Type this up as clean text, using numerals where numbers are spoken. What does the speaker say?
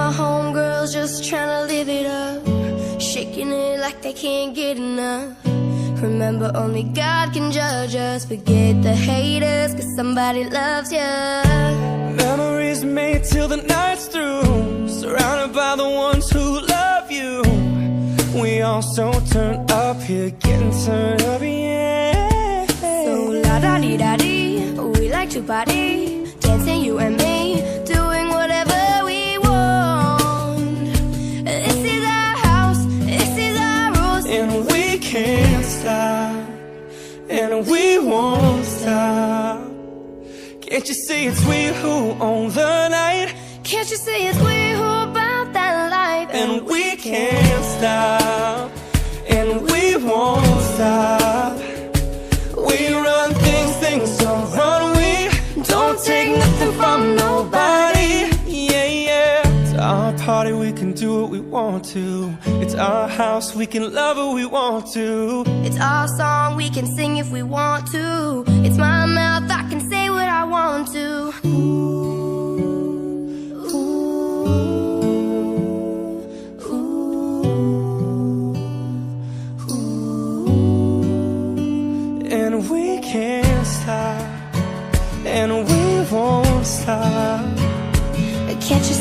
my homegirls just trying to live it up, shaking it like they can't get enough. Remember, only God can judge us. Forget the haters, cause somebody loves ya. Memories made till the night's through, surrounded by the ones who love you. We all so turned up here, getting turned up, yeah. So la-da-dee-da-dee, we like to party, dancing you and me, doing whatever we want. This is our house, this is our rules, and we can't stop, and we won't stop. Can't you see it's we who own the night? Can't you see it's we who about that life? And we can't stop, and we won't stop. We run things, things don't run. We don't take nothing from nobody. Yeah, yeah. It's our party, we can do what we want to. It's our house, we can love who we want to. It's our song, we can sing if we want to. It's my mouth, I can say what I want to. And we can't stop, and we won't stop. Can't you